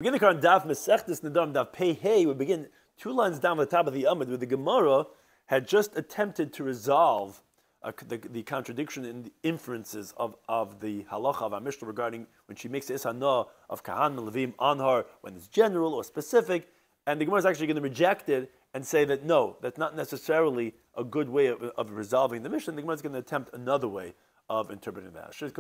Begin the current Daf Mesech Nedarim Daf Pei Hey. We begin 2 lines down at the top of the Amud, where the Gemara had just attempted to resolve the contradiction in the inferences of the halacha of our Mishnah regarding when she makes the Ishana of Kahan and Levim on her, when it's general or specific, and the Gemara is actually going to reject it and say that no, that's not necessarily a good way of resolving the Mishnah. The Gemara is going to attempt another way of interpreting that. Today's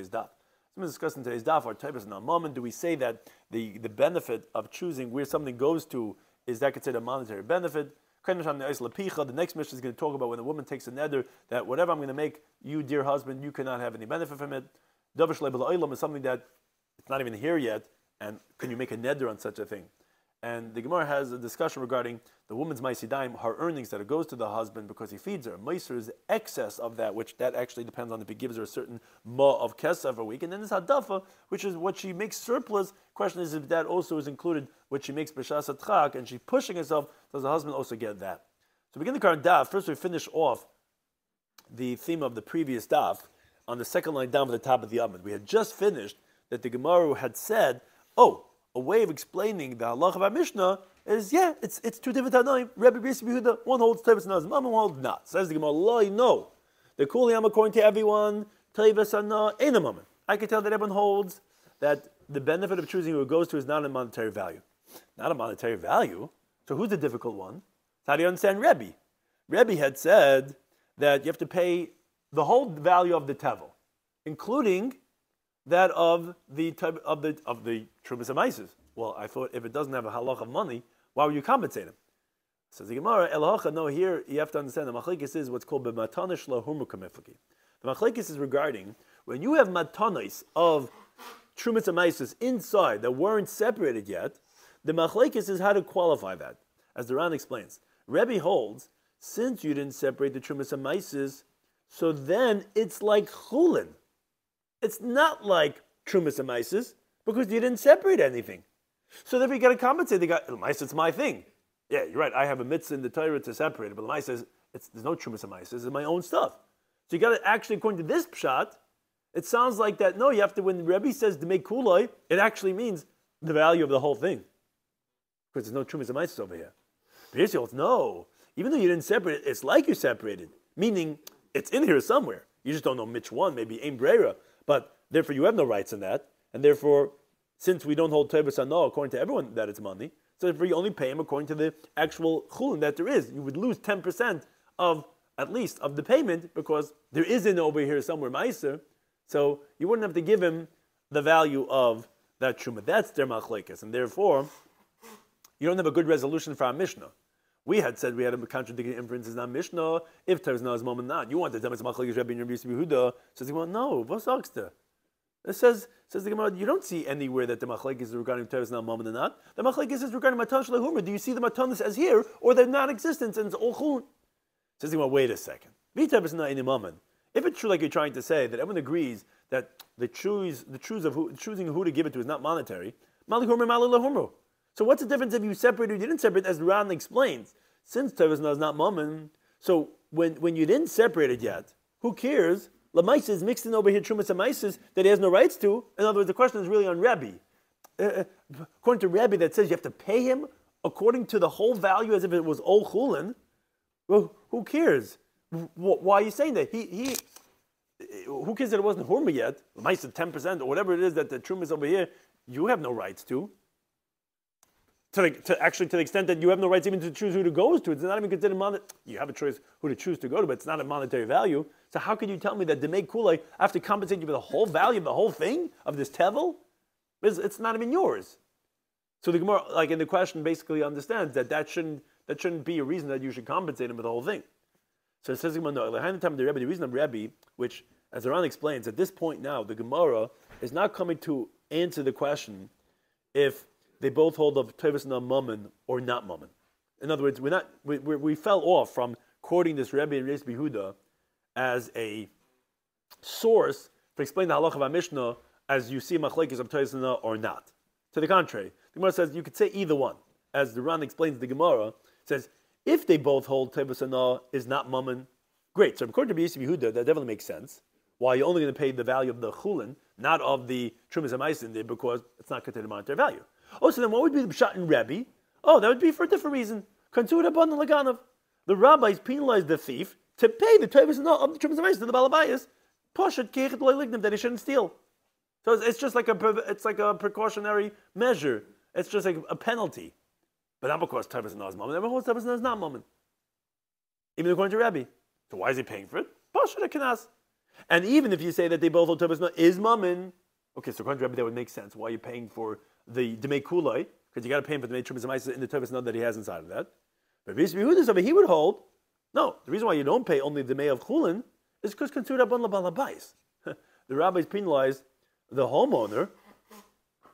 Daf. So we're discussing today's Daf, our types in a moment. Do we say that the benefit of choosing where something goes to is that considered a monetary benefit? The next Mishnah is going to talk about when a woman takes a neder that whatever I'm going to make you, dear husband, you cannot have any benefit from it. Daf Yomi is something that it's not even here yet, and can you make a neder on such a thing? And the Gemara has a discussion regarding the woman's maisidayim, her earnings that it goes to the husband because he feeds her. Meiser is excess of that, which that actually depends on if he gives her a certain ma of kesef a week. And then there's hadafa, which is what she makes surplus. Question is if that also is included what she makes b'shas atchak, and she's pushing herself, does the husband also get that? So begin the current daf. First we finish off the theme of the previous daf on the second line down at the top of the Amud. We had just finished that the Gemara had said, a way of explaining the halach of our Mishnah is, it's two different tanoim. Rabbi Shloimy Schwartzberg, one holds tevis ana, one holds not. Says the Gemara, no. The kuliyam according to everyone, tevis ana ain't a moment. I can tell that everyone holds that the benefit of choosing who it goes to is not a monetary value. Not a monetary value. So who's the difficult one? How do you understand Rebbe? Rebbe had said that you have to pay the whole value of the tevel, including that of the trumas amaises. Well, I thought if it doesn't have a halach of money, why would you compensate him? Says the Gemara, Elacha, no, here you have to understand the machlekes is what's called b'matanish lahurmu kamiflaki. The machlekes is regarding when you have matanis of trumas amaises inside that weren't separated yet. The machlekes is how to qualify that. As the Ran explains, Rebbe holds since you didn't separate the trumas amaises, so then it's like chulin. It's not like trumas amaises because you didn't separate anything. So therefore you got to compensate. It's my thing. Yeah, you're right. I have a mitzvah in the Torah to separate it, but l'maisa says there's no trumas amaises. It's my own stuff. So you got to actually, according to this pshat, it sounds like that. No, you have to. When the Rebbe says to make kuloi, it actually means the value of the whole thing because there's no trumas amaises over here. But here's the old, no. Even though you didn't separate it, it's like you separated, meaning it's in here somewhere. You just don't know which one. Maybe ein breira. But therefore, you have no rights in that, and therefore, since we don't hold tevis ano according to everyone that it's money, so therefore you only pay him according to the actual chulin that there is. You would lose 10% of at least of the payment because there isn't over here somewhere meiser, so you wouldn't have to give him the value of that truma. That's their machlekes, and therefore you don't have a good resolution for our Mishnah. We had said we had a contradicting inferences on Mishnah. If Tevis is moment not, you want to tell me it's machlekes Rabbi and Rabbi Yehuda. Says the Gemara, no. What's Oxter? It says the Gemara, you don't see anywhere that the machlekes is regarding Tevis moment or not. The machlekes is regarding matan shlehumra. Do you see the matanis as here or they're non-existent and it's all chulun? Says the Gemara, wait a second. Tevis not in the moment. If it's true, like you're trying to say, that everyone agrees that the choosing who to give it to is not monetary, malihumra malilahumra. So what's the difference if you separate or you didn't separate? As Ran explains, since Tevis is not mammon, so when you didn't separate it yet, who cares? Lamaisa is mixed in over here trumas amaises that he has no rights to. In other words, the question is really on Rebbe. According to Rebbe, that says you have to pay him according to the whole value as if it was all chulin. Well, who cares? Why are you saying that? Who cares that it wasn't hurma yet? Lamaisa 10% or whatever it is that the trumas over here, you have no rights to. To the extent that you have no rights even to choose who to go to. It's not even considered monetary. You have a choice who to choose to go to, but it's not a monetary value. So how can you tell me that to make kulei, I have to compensate you for the whole value of the whole thing, of this tevel? It's not even yours. So the Gemara, like in the question, basically understands that shouldn't be a reason that you should compensate him for the whole thing. So it says the Gemara, the reason of Rebbe, which, as Aran explains, at this point now, the Gemara is not coming to answer the question if they both hold of tevis na mammon or not mammon. In other words, we fell off from quoting this Rebbe and Rabbi Yehuda as a source to explain the halach of our Mishnah as you see machlekes of tevis na or not. To the contrary, the Gemara says you could say either one. As the Ran explains, the Gemara says if they both hold tevis na is not mammon, great. So according to Rabbi Yehuda, that definitely makes sense. Why you're only going to pay the value of the chulin, not of the trumas hamaisin there, because it's not considered monetary value. Oh, so then what would be the pshat in Rebbe? Oh, that would be for a different reason. The rabbis penalized the thief to pay the tovus of the trumas hamaisin to the balabayas. Poshet kechet lo lignim, that he shouldn't steal. So it's just like a precautionary measure. It's just like a penalty, but not because tovus is moment. Everyone holds tovus is not moment, even according to Rebbe. So why is he paying for it? Poshet a kanas. And even if you say that they both hold tovus is mammon, okay, so according to Rebbe that would make sense. Why are you paying for the demei kulai? Because you got to pay him for the demei trumas hamaisis in the tovus that he has inside of that. But he would hold. No, the reason why you don't pay only the demei of chulin is because considered abon labalabais. The rabbis penalized the homeowner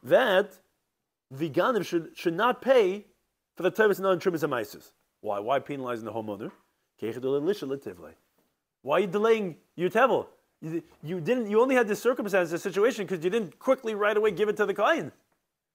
that the ganim should not pay for the tovus and trumas hamaisis. Why? Why penalizing the homeowner? Why are you delaying your tevel? You only had this circumstance, this situation, because you didn't quickly right away give it to the client.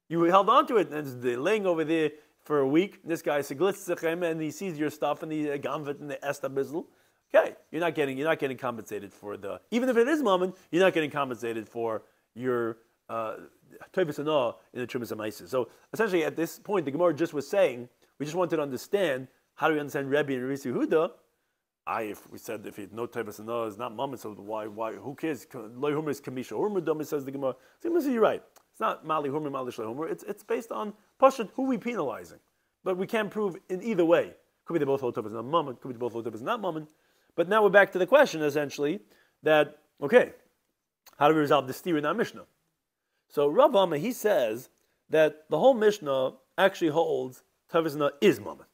You held on to it, and it's laying over there for a week. This guy and he sees your stuff and the gamvet and the estabizzle. Okay, you're not getting compensated for the, even if it is moment, you're not getting compensated for your tovus and in the trumas hamaisis. So essentially, at this point, the Gemara just was saying, we just wanted to understand, how do we understand Rebbe and Rabbi Yehuda? If we said if no tovus and is not moment, so why? Who cares? Lo humor is kamisha humor. Says the Gemara. So you're right. It's not mali humor, mali shlo humor. It's based on pashut who we penalizing, but we can't prove in either way. Could be they both hold tovus not moment. Could be they both hold tovus not moment. But now we're back to the question essentially that okay, how do we resolve the steer in our Mishnah? So Rav Amma, he says that the whole Mishnah actually holds tovus na is moment.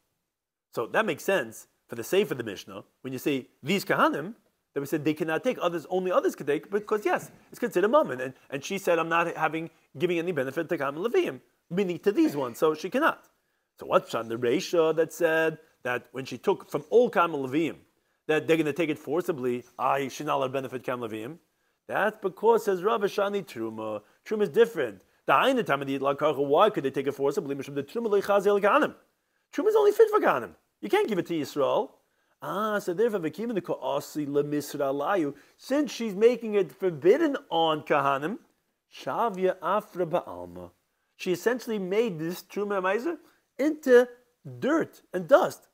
So that makes sense for the sake of the Mishnah when you say these kahanim, that we said they cannot take, only others could take, because yes, it's considered moment. And she said, I'm not giving any benefit to kahanim leviim, meaning to these ones, so she cannot. So what's on the Reisha that said that when she took from all kahanim leviim, that they're going to take it forcibly, she's not allowed to benefit kahanim leviim? That's because, says Rav Shani, Truma. Truma is different. Why could they take it forcibly? Truma is only fit for kahanim. You can't give it to Yisrael. So therefore, since she's making it forbidden on kahanim, shavya afra ba'alma. She essentially made this truma meiser into dirt and dust,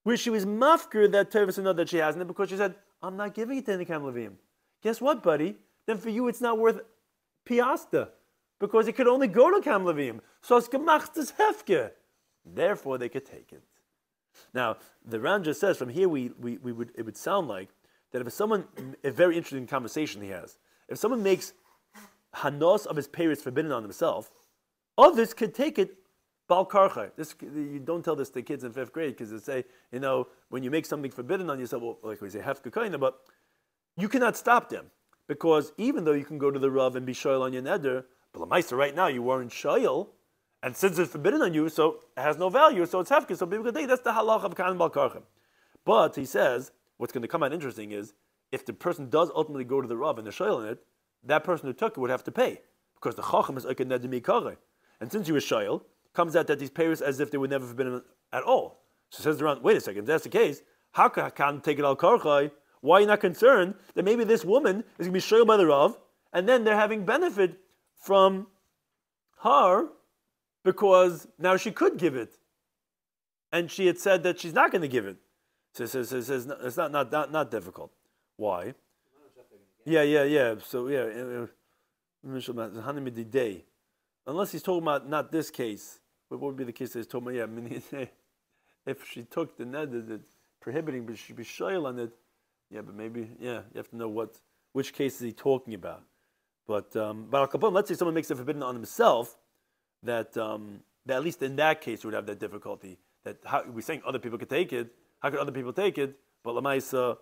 where she was mafker that tovus and that she has in it because she said, I'm not giving it to any kahanim levim. Guess what, buddy? Then for you, it's not worth piasta because it could only go to kahanim levim. So it's gemachtes hefke. Therefore, they could take it. Now, the Ran just says from here it would sound like that if someone, a very interesting conversation he has, if someone makes hanos of his parents forbidden on himself, others could take it bal karcha. You don't tell this to kids in 5th grade because they say, when you make something forbidden on yourself, well, like we say hefka kaina, but you cannot stop them because even though you can go to the Rav and be shoyal on your neder, but l'maisa right now you weren't shoyal. And since it's forbidden on you, so it has no value, so it's hefker. So people could think that's the halach of kahanim bal karchim. But he says, what's going to come out interesting is, if the person does ultimately go to the Rav and they're shoyal in it, that person who took it would have to pay. Because the chacham is oiken nedim mikare. And since you were shoyal, comes out that these payers as if they were never forbidden at all. So it says around, wait a second, if that's the case, how can I take it al karchai? Why are you not concerned that maybe this woman is going to be shoyal by the Rav, and then they're having benefit from her, because now she could give it, and she had said that she's not going to give it. So it's not difficult. Why? Yeah. So unless he's talking about not this case, what would be the case that he's talking about? If she took the neder that's prohibiting, but she'd be shoyal on it. But maybe you have to know which case is he talking about. But let's say someone makes it forbidden on himself. That at least in that case you would have that difficulty. That we're saying other people could take it. How could other people take it? But lamaisa,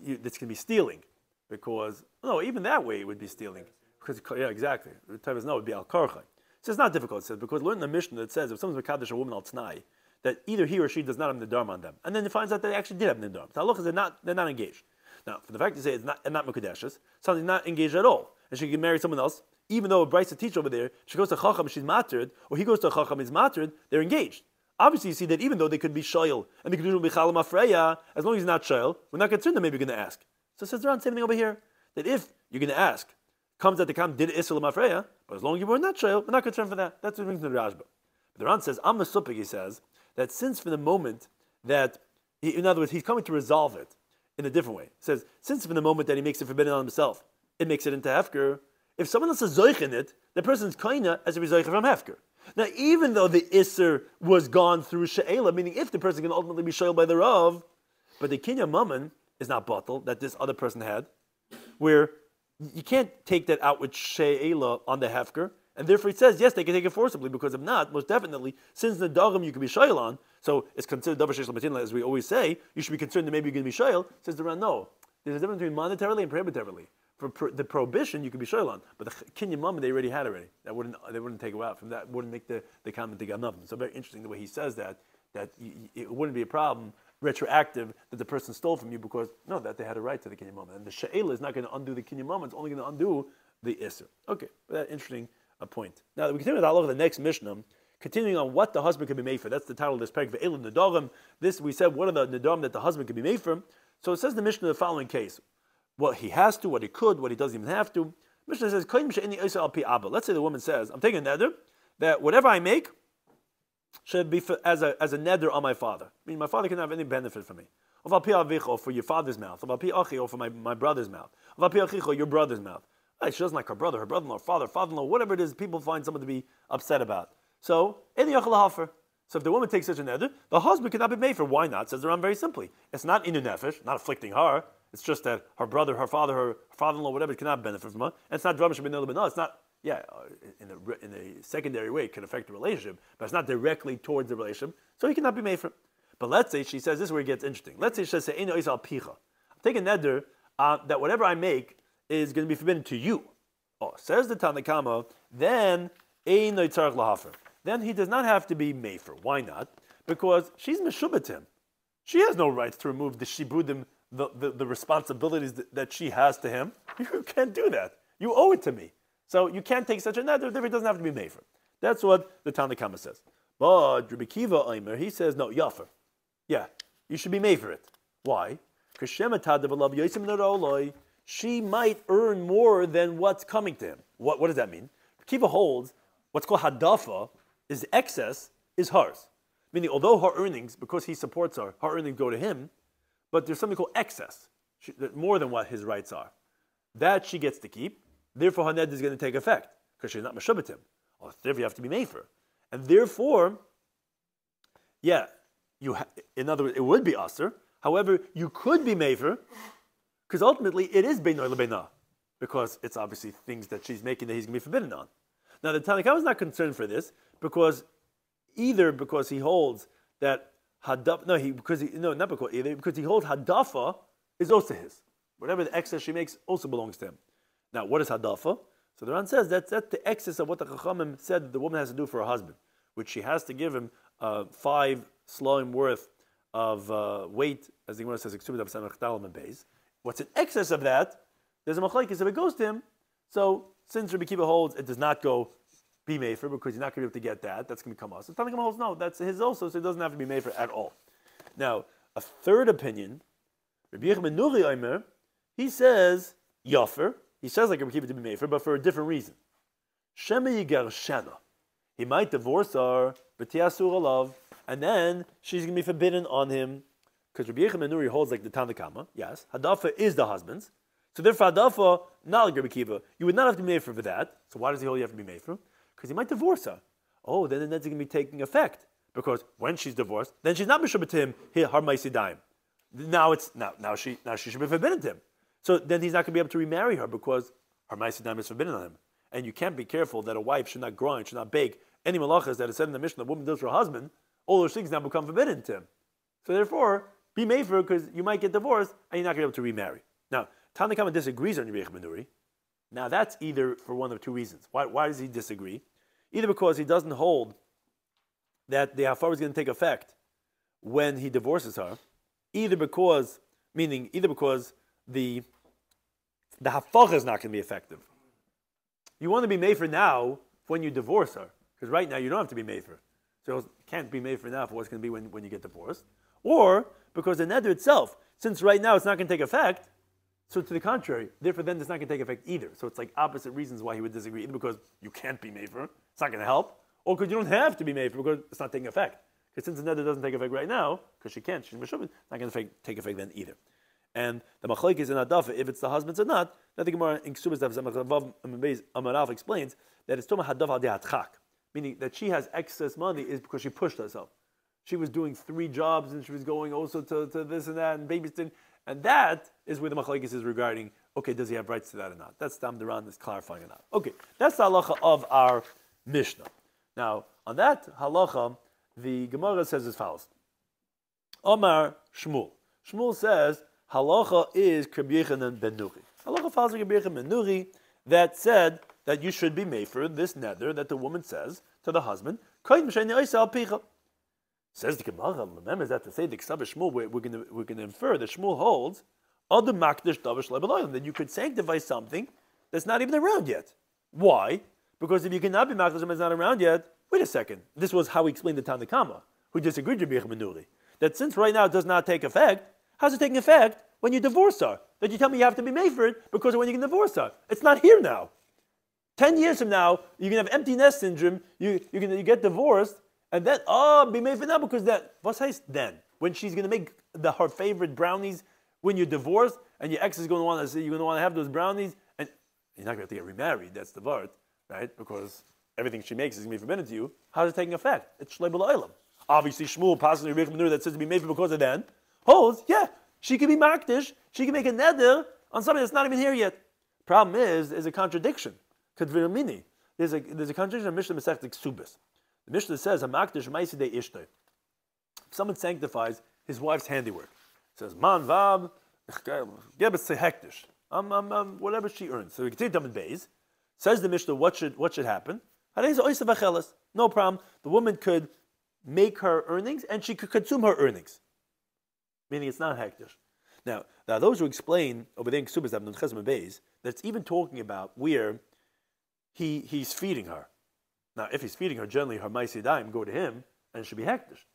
this can be stealing, because even that way it would be stealing. Because exactly. The type is no, it would be al karchai. So it's not difficult. It says because learn in the Mishnah that says if someone's mekadosh a woman al tnai, that either he or she does not have nedarim on them, and then it finds out that they actually did have nedarim. So look, they're not engaged. Now, for the fact to say it's not mekudeshes, something not engaged at all, and she can marry someone else. Even though a brisa teacher over there, she goes to Chacham, she's mattered, or he goes to Chacham, he's mattered, they're engaged. Obviously, you see that even though they could be shoyal, and they could do bichalam afreya, as long as he's not shoyal, we're not concerned that maybe you're going to ask. So it says around same thing over here. that if you're going to ask, comes at the come, did Isser L'Mafreya, but as long as you were not Shoel, we're not concerned for that. That's what brings to the Rashba. But the Ran says, Amma Supik, he says, that since from the moment that, in other words, he's coming to resolve it in a different way. He says, since from the moment that he makes it forbidden on himself, it makes it into Hefker. If someone else is Zoich in it, the person's Kaina as a Zoich from Hefker. Now, even though the Isser was gone through She'ela, meaning if the person can ultimately be Shoel by the Rav, but the Kinya Mammon is not bottle that this other person had, where you can't take that out with She'ela on the Hefker, and therefore he says, yes, they can take it forcibly, because if not, most definitely, since the Nadarim you can be Shoel on, so it's considered Davar Sheish L'Matinla, as we always say, you should be concerned that maybe you're going to be Shoel, says the Ran, no. There's a difference between monetarily and prohibitorily. For the prohibition, you could be Shoel on, but the Kinya Mammon they already had already. They wouldn't take it out from that, wouldn't make the comment to nothing. So very interesting the way he says that it wouldn't be a problem retroactive that the person stole from you because that they had a right to the Kinya Mammon. And the She'ela is not going to undo the Kinya Mammon, it's only going to undo the Isser. Okay, that interesting point. Now that we continue with the next Mishnah, continuing on what the husband can be made for. That's the title of this parak, Ve'elu Nedarim. This we said, what are the Nedarim that the husband can be made for? So it says the Mishnah the following case. What he has to, what he could, what he doesn't even have to. Mishnah says, let's say the woman says, I'm taking a neder, that whatever I make should be as a neder on my father. Meaning my father can have any benefit from me. Or for your father's mouth. Or for my brother's mouth. Or your brother's mouth. She doesn't like her brother, her brother-in-law, father-in-law, whatever it is, people find someone to be upset about. So if the woman takes such a neder, the husband cannot be made for. Why not? Says the Ram very simply. It's not inu nefesh, not afflicting her. It's just that her brother, her father, her father-in-law, whatever, cannot benefit from her. And it's not drama shabbat no. It's not. Yeah, in a secondary way, it can affect the relationship, but it's not directly towards the relationship, so he cannot be made for. But let's say she says this is where it gets interesting. Let's say she says, "Eino is al picha." I'm taking neder that whatever I make is going to be forbidden to you. Oh, says the Tanakama, then eino tzarich lahafer. Then he does not have to be made for. Why not? Because she's meshubatim. She has no right to remove the shibudim, the responsibilities that she has to him. You can't do that. You owe it to me. So you can't take such a neder, therefore it doesn't have to be made for. That's what the Tanakama says. But Rabbi Kiva Omer, he says, no, yafer. Yeah, you should be made for it. Why? Because she might earn more than what's coming to him. What does that mean? Kiva holds what's called hadafa is excess is hers. Meaning, although her earnings, because he supports her earnings go to him, but there's something called excess, more than what his rights are. That she gets to keep. Therefore, her neder is going to take effect because she's not meshubatim. Therefore, you have to be made for. And therefore, in other words, it would be aser. However, you could be made for because ultimately it is beinah lebeinah because it's obviously things that she's making that he's going to be forbidden on. Now, the Tanakh is not concerned for this because he holds that because he holds hadafa is also his. Whatever the excess she makes also belongs to him. Now, what is hadafa? So the Ran says that's the excess of what the Chachamim said that the woman has to do for her husband, which she has to give him 5 sloim worth of weight, as the Gemara says, what's in excess of that, there's a machlekes if it goes to him. So since Rabbi Kiva holds it does not go be made for because he's not going to be able to get that, that's going to become us. So Tanakh holds no, that's his also, so it doesn't have to be made for at all. Now, a third opinion, Rabbi Yochanan Nuri Omer, he says yafer. He says like Rabbi Kiva to be made for, but for a different reason. Shema yigar shana. He might divorce her, but tiasur alav, and then she's going to be forbidden on him. Because Rabbi Yochanan Nuri holds like the Tanakama, yes, hadafa is the husband's. So therefore hadafa, not like Rabbi Kiva. You would not have to be made for that. So why does he hold you have to be made for? Because he might divorce her. Oh, then the ned's going to be taking effect. Because when she's divorced, then she's not mishabet to him, har ma'isidaim. Now she should be forbidden to him. So then he's not going to be able to remarry her because her ma'isidaim is forbidden on him. And you can't be careful that a wife should not grind, should not bake. Any malachas that is said in the Mishnah, a woman does for her husband, all those things now become forbidden to him. So therefore, be made for her because you might get divorced and you're not going to be able to remarry. Now, Tanakama disagrees on Rabbi Yochanan Nuri. Now that's either for one of two reasons. Why does he disagree? Either because he doesn't hold that the hafar is going to take effect when he divorces her, either because the hafar is not going to be effective. You want to be made for now when you divorce her, because right now you don't have to be made for. So it can't be made for now for what's going to be when you get divorced. Or because the neder itself, since right now it's not going to take effect, So to the contrary, therefore then it's not going to take effect either. So it's like opposite reasons why he would disagree. Either because you can't be mefer, it's not going to help, or because you don't have to be mefer because it's not taking effect. Because since the neder doesn't take effect right now, because she can't, she's meshuvah, it's not going to take effect then either. And the machlokes is in Daf, if it's the husband's or not, that the Gemara in Ksubas Daf Amarav explains that it's Toma Hadav al De'atchak, meaning that she has excess money is because she pushed herself. She was doing 3 jobs and she was going also to this and that and babysitting. And that is where the machlokes is regarding, okay, does he have rights to that or not? That's Tam Duran is clarifying or not. Okay, that's the halacha of our Mishnah. Now, on that halacha, the Gemara says as follows. Omar Shmuel. Shmuel says, halacha is Rabbi Yochanan ben Nuri. Halacha follows Rabbi Yochanan ben Nuri that said that you should be mefer this neder that the woman says to the husband, says the Gemara, remember that to say the Ksab Shmuel, we're going to infer that Shmuel holds that you could sanctify something that's not even around yet. Why? Because if you cannot be makdash that's not around yet, wait a second. This was how he explained the Tanna Kama, who disagreed with Rabbi Yochanan, that since right now it does not take effect, how's it taking effect when you divorce her? That you tell me you have to be mefer because of when you can divorce her. It's not here now. 10 years from now, you can have empty nest syndrome, you get divorced, and then, be made for now because that, what's then? When she's going to make her favorite brownies when you're divorced and your ex is going to want to say, you're going to want to have those brownies and you're not going to have to get remarried, that's the word, right? Because everything she makes is going to be forbidden to you. How's it taking effect? It's shlei b'laylam. Obviously, Shmuel, possibly Rabbi Yochanan that says to be made for because of then, holds, yeah, she can be makdish, she can make a neder on something that's not even here yet. Problem is, there's a contradiction. Kadviramini. There's a contradiction in Mishnah Masechet Ksubas. The Mishnah says, "Hamakdish ma'asidei ishtay." If someone sanctifies his wife's handiwork, says, "Man vab, gebes hektish." Whatever she earns. So we continue to Beis. Says the Mishnah, what should happen? No problem. The woman could make her earnings and she could consume her earnings. Meaning it's not hektish. Now those who explain over there in Ksubas Beis that it's even talking about where he's feeding her. Now, if he's feeding her, generally her ma'asidayim go to him, and it should be hektish.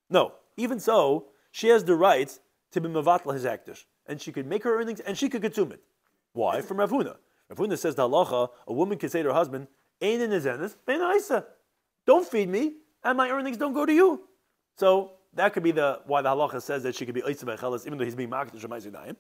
No, even so, she has the right to be mevatla his hektish, and she could make her earnings, and she could consume it. Why? From Rav Huna. Rav Huna says the halacha, a woman can say to her husband, "Ein in ezenes, bein ha'isa." Don't feed me, and my earnings don't go to you. So that could be why the halacha says that she could be oisa b'chelas, even though he's being makdish her ma'asidayim.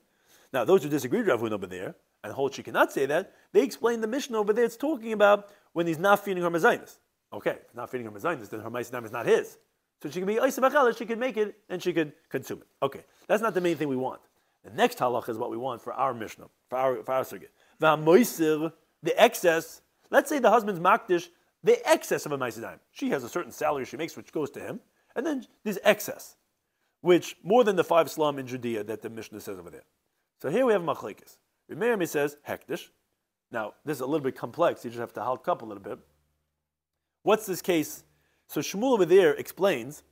Now, those who disagree with Rav Huna over there and hold she cannot say that, they explain the Mishnah over there. It's talking about when he's not feeding her mezainis. Okay, if not feeding her mezainis, then her ma'asidayim is not his. So she can be oisa b'chelas, she can make it and she could consume it. Okay, that's not the main thing we want. The next halach is what we want for our Mishnah, for our circuit. The excess. Let's say the husband's makdish, the excess of a ma'asidayim. She has a certain salary she makes, which goes to him, and then there's excess, which more than the 5 slum in Judea that the Mishnah says over there. So here we have machlekes. Rabbi says hektish. Now this is a little bit complex. You just have to hulk up a little bit. What's this case? So Shmuel over there explains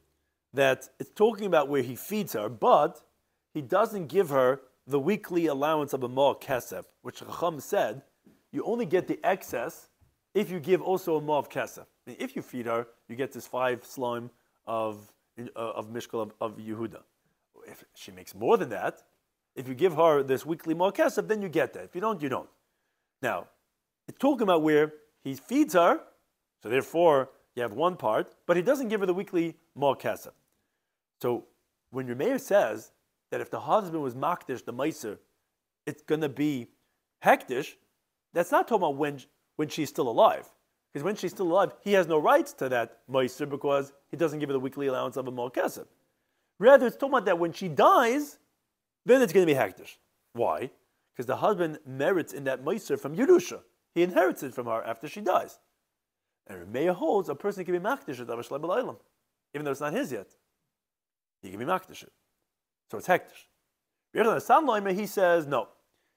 that it's talking about where he feeds her, but he doesn't give her the weekly allowance of a ma kesef, which Chacham said you only get the excess if you give also a ma of kesef. I mean, if you feed her, you get this 5 slime of mishkal of Yehuda. If she makes more than that, if you give her this weekly ma kesef, then you get that. If you don't, you don't. Now, it's talking about where he feeds her, so therefore you have one part, but he doesn't give her the weekly ma kesef. So when your mayor says that if the husband was makdish, the meiser, it's going to be hektish, that's not talking about when she's still alive. Because when she's still alive, he has no rights to that meiser because he doesn't give her the weekly allowance of a ma kesef. Rather, it's talking about that when she dies, then it's going to be hektish. Why? Because the husband merits in that meiser from Yerusha. He inherits it from her after she dies. And Remeah holds a person can be makdish it, even though it's not his yet. He can be makdish it. So it's hektish. He says no.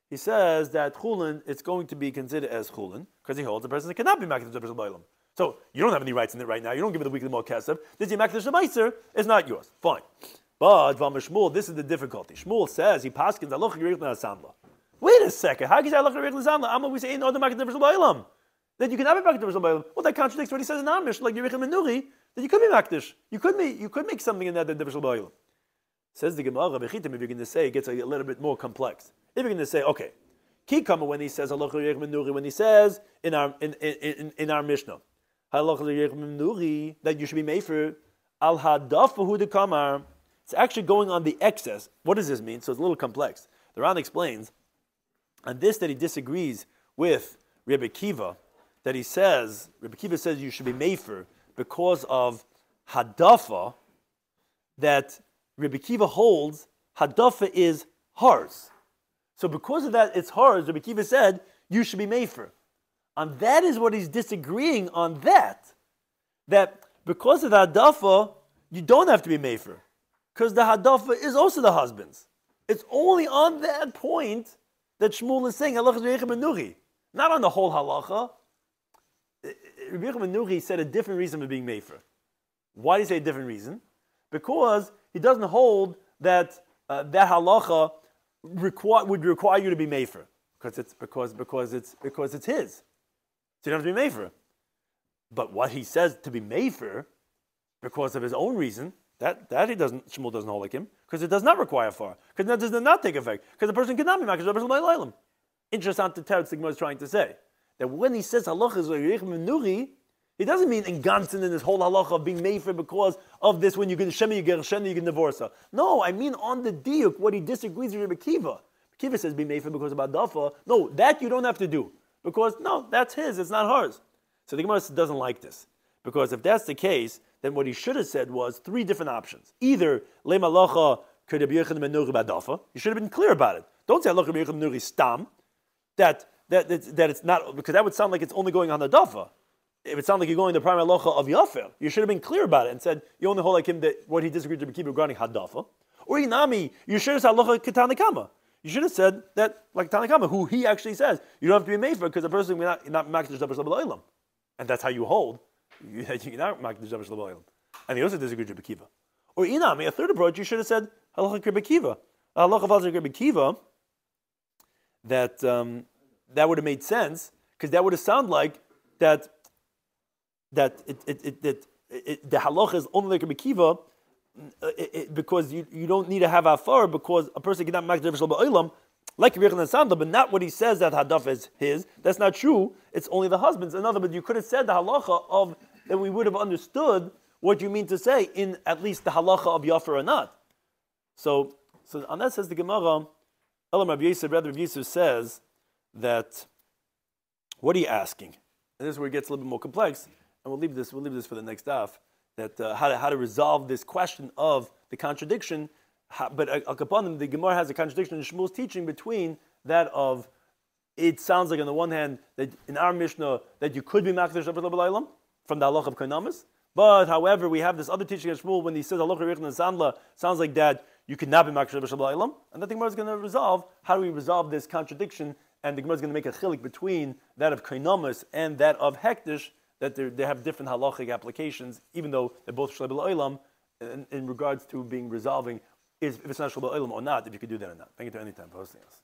He says that chulin, it's going to be considered as chulin because he holds a person that cannot be makdish it. So you don't have any rights in it right now. You don't give it the weekly mal kesef. This is makdish meiser is not yours. Fine. But Shmuel, this is the difficulty. Shmuel says he paskins aloch yirich l'hasamla. Wait a second. How can you say aloch yirich l'hasamla? Amma we say no the makdish b'shabaylam. That you cannot be makdish b'shabaylam. Well, that contradicts what he says in our Mishnah, like yirich menuri. That you could be makdish. You could make something in that b'shabaylam. Says the Gemara, if you're going to say, it gets a little bit more complex. If you're going to say, okay, Kikama when he says when he says in our Mishnah, that you should be made for al hadafahu de kamar. It's actually going on the excess. What does this mean? So it's a little complex. The Ran explains on this that he disagrees with Rabbi Kiva, that he says Rabbi Kiva says you should be made for because of hadafa, that Rabbi Kiva holds hadafa is hers. So because of that, it's hers. Rabbi Kiva said you should be made for. And that is what he's disagreeing on, that because of the hadafa, you don't have to be made for. Because the hadafa is also the husband's. It's only on that point that Shmuel is saying halacha Rabbi Yochanan, not on the whole halacha. Rabbi Yochanan said a different reason for being made for. Why do you say a different reason? Because he doesn't hold that that halacha would require you to be made for, because it's his. So you don't have to be made for. But what he says to be made for, because of his own reason, that Shmuel doesn't hold like him, because it does not require far, because that does not take effect, because the person cannot be makadosh Rabbi Shloimy Schwartzberg. Interesting to tell what the Gemara is trying to say, that when he says halacha is nuri, he doesn't mean in Gansen in this whole halacha of being made for because of this. When you get shemi, you get sheni, you get divorce. No, I mean on the diuk, what he disagrees with Rabbi Kiva. Kiva says be made for because of hadafa. No, that you don't have to do, because no, that's his. It's not hers. So the Gemara doesn't like this, because if that's the case, then what he should have said was three different options. Either le malacha could Rabbi Yochanan nuri badafa. You should have been clear about it. Don't say halacha Rabbi Yochanan nuri stam. That it's not, because that would sound like it's only going on the dafa. If it sounds like you're going the primary halacha of Yafel, you should have been clear about it and said you only hold like him that what he disagreed with Rabbi Kiva regarding hadafa. Or inami, you should have said halacha ketanakama. You should have said that like Tanakama, who he actually says you don't have to be made for, because the person will not makadosh Rabbi Shloimy Schwartzberg, and that's how you hold. You're not makadosh Rabbi Shloimy Schwartzberg, and he also disagreed with Rabbi Kiva. Or inami, a third approach, you should have said halacha Rabbi Kiva, halacha of Rabbi Kiva. That would have made sense, because that would have sounded like that the halacha is only like Rabbi Kiva, because you don't need to have afar, because a person cannot make Rabbi Shloimy Schwartzberg like Rabbi Yochanan Sandler, but not what he says that hadaf is his. That's not true. It's only the husband's. In other words, you could have said the halacha of that we would have understood what you mean to say in at least the halacha of Yafar or not. So on that says the Gemara, Elam Rabbi Yosef says that, what are you asking? And this is where it gets a little bit more complex, and we'll leave this for the next daf, that how to resolve this question of the contradiction. But upon them, the Gemara has a contradiction in Shmuel's teaching between that of, it sounds like on the one hand that in our Mishnah that you could be makadosh Rabbi Shloimy Schwartzberg from the halacha of koinamis, but however we have this other teaching of Shmuel when he says halacha Rabbi Yochanan Sandler, sounds like that you could not be makadosh Rabbi Shloimy Schwartzberg, and that the Gemara is going to resolve how do we resolve this contradiction, and the Gemara is going to make a chilik between that of koinamis and that of hektish, that they have different halachic applications, even though they're both Shloimy in regards to being resolving if it's not Shloimy or not, if you could do that or not. Thank you to any time for hosting us.